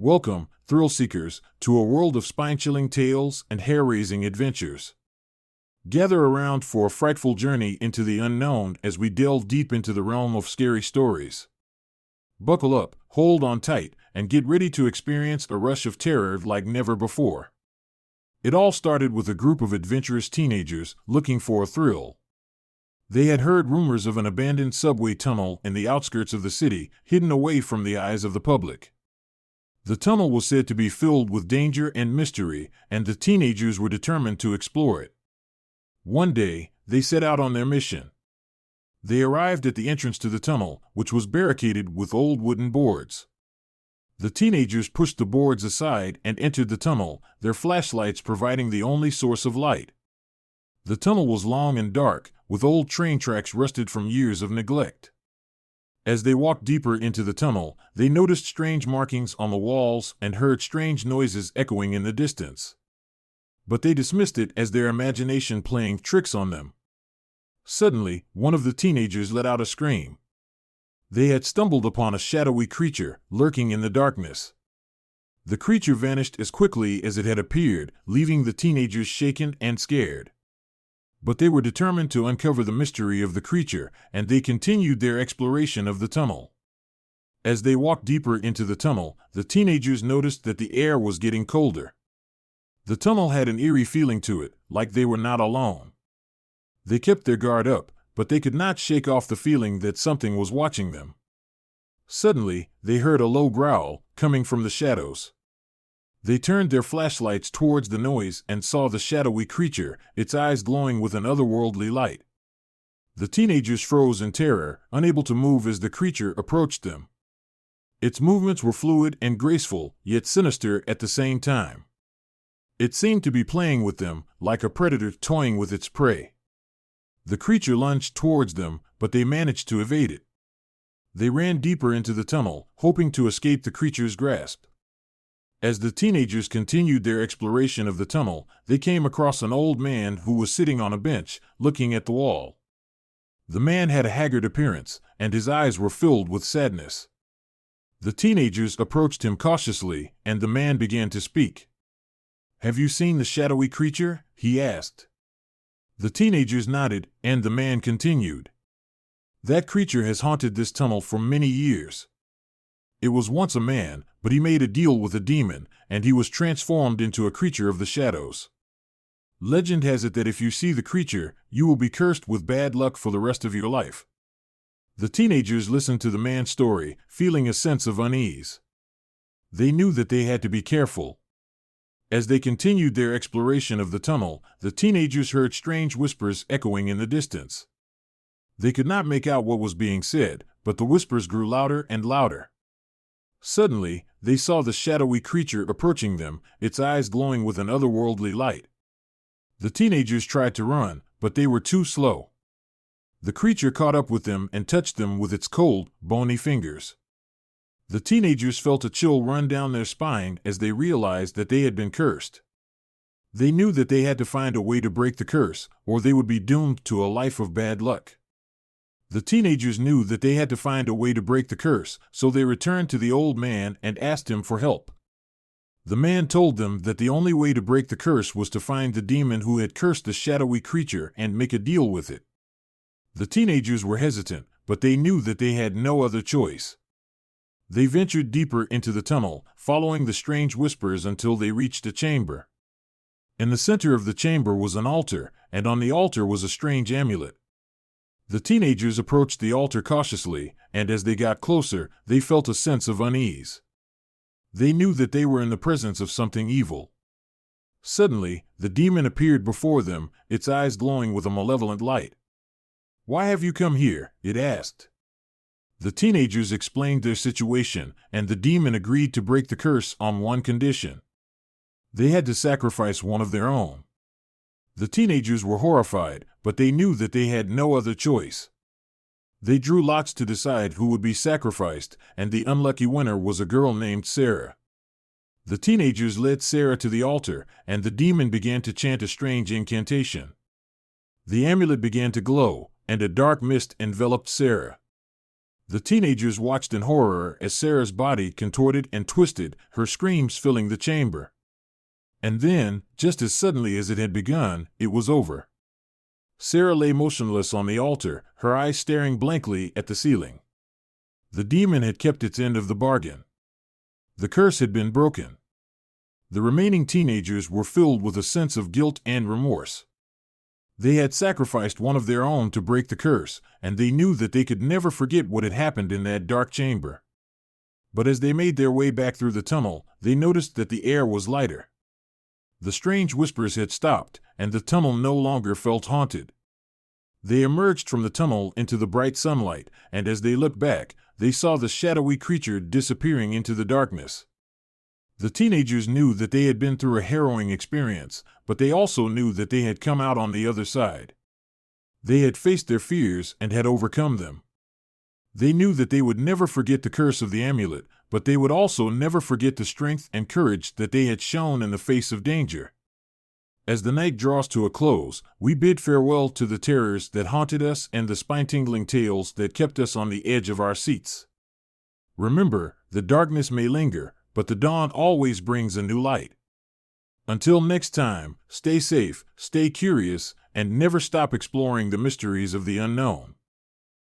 Welcome, thrill seekers, to a world of spine-chilling tales and hair-raising adventures. Gather around for a frightful journey into the unknown as we delve deep into the realm of scary stories. Buckle up, hold on tight, and get ready to experience a rush of terror like never before. It all started with a group of adventurous teenagers looking for a thrill. They had heard rumors of an abandoned subway tunnel in the outskirts of the city, hidden away from the eyes of the public. The tunnel was said to be filled with danger and mystery, and the teenagers were determined to explore it. One day, they set out on their mission. They arrived at the entrance to the tunnel, which was barricaded with old wooden boards. The teenagers pushed the boards aside and entered the tunnel, their flashlights providing the only source of light. The tunnel was long and dark, with old train tracks rusted from years of neglect. As they walked deeper into the tunnel, they noticed strange markings on the walls and heard strange noises echoing in the distance. But they dismissed it as their imagination playing tricks on them. Suddenly, one of the teenagers let out a scream. They had stumbled upon a shadowy creature lurking in the darkness. The creature vanished as quickly as it had appeared, leaving the teenagers shaken and scared. But they were determined to uncover the mystery of the creature, and they continued their exploration of the tunnel. As they walked deeper into the tunnel, the teenagers noticed that the air was getting colder. The tunnel had an eerie feeling to it, like they were not alone. They kept their guard up, but they could not shake off the feeling that something was watching them. Suddenly, they heard a low growl coming from the shadows. They turned their flashlights towards the noise and saw the shadowy creature, its eyes glowing with an otherworldly light. The teenagers froze in terror, unable to move as the creature approached them. Its movements were fluid and graceful, yet sinister at the same time. It seemed to be playing with them, like a predator toying with its prey. The creature lunged towards them, but they managed to evade it. They ran deeper into the tunnel, hoping to escape the creature's grasp. As the teenagers continued their exploration of the tunnel, they came across an old man who was sitting on a bench, looking at the wall. The man had a haggard appearance, and his eyes were filled with sadness. The teenagers approached him cautiously, and the man began to speak. "Have you seen the shadowy creature?" he asked. The teenagers nodded, and the man continued. "That creature has haunted this tunnel for many years. It was once a man, but he made a deal with a demon, and he was transformed into a creature of the shadows. Legend has it that if you see the creature, you will be cursed with bad luck for the rest of your life." The teenagers listened to the man's story, feeling a sense of unease. They knew that they had to be careful. As they continued their exploration of the tunnel, the teenagers heard strange whispers echoing in the distance. They could not make out what was being said, but the whispers grew louder and louder. Suddenly, they saw the shadowy creature approaching them, its eyes glowing with an otherworldly light. The teenagers tried to run, but they were too slow. The creature caught up with them and touched them with its cold, bony fingers. The teenagers felt a chill run down their spine as they realized that they had been cursed. They knew that they had to find a way to break the curse, or they would be doomed to a life of bad luck. The teenagers knew that they had to find a way to break the curse, so they returned to the old man and asked him for help. The man told them that the only way to break the curse was to find the demon who had cursed the shadowy creature and make a deal with it. The teenagers were hesitant, but they knew that they had no other choice. They ventured deeper into the tunnel, following the strange whispers until they reached a chamber. In the center of the chamber was an altar, and on the altar was a strange amulet. The teenagers approached the altar cautiously, and as they got closer, they felt a sense of unease. They knew that they were in the presence of something evil. Suddenly, the demon appeared before them, its eyes glowing with a malevolent light. "Why have you come here?" it asked. The teenagers explained their situation, and the demon agreed to break the curse on one condition. They had to sacrifice one of their own. The teenagers were horrified, but they knew that they had no other choice. They drew lots to decide who would be sacrificed, and the unlucky winner was a girl named Sarah. The teenagers led Sarah to the altar, and the demon began to chant a strange incantation. The amulet began to glow, and a dark mist enveloped Sarah. The teenagers watched in horror as Sarah's body contorted and twisted, her screams filling the chamber. And then, just as suddenly as it had begun, it was over. Sarah lay motionless on the altar, her eyes staring blankly at the ceiling. The demon had kept its end of the bargain. The curse had been broken. The remaining teenagers were filled with a sense of guilt and remorse. They had sacrificed one of their own to break the curse, and they knew that they could never forget what had happened in that dark chamber. But as they made their way back through the tunnel, they noticed that the air was lighter. The strange whispers had stopped, and the tunnel no longer felt haunted. They emerged from the tunnel into the bright sunlight, and as they looked back, they saw the shadowy creature disappearing into the darkness. The teenagers knew that they had been through a harrowing experience, but they also knew that they had come out on the other side. They had faced their fears and had overcome them. They knew that they would never forget the curse of the amulet, but they would also never forget the strength and courage that they had shown in the face of danger. As the night draws to a close, we bid farewell to the terrors that haunted us and the spine-tingling tales that kept us on the edge of our seats. Remember, the darkness may linger, but the dawn always brings a new light. Until next time, stay safe, stay curious, and never stop exploring the mysteries of the unknown.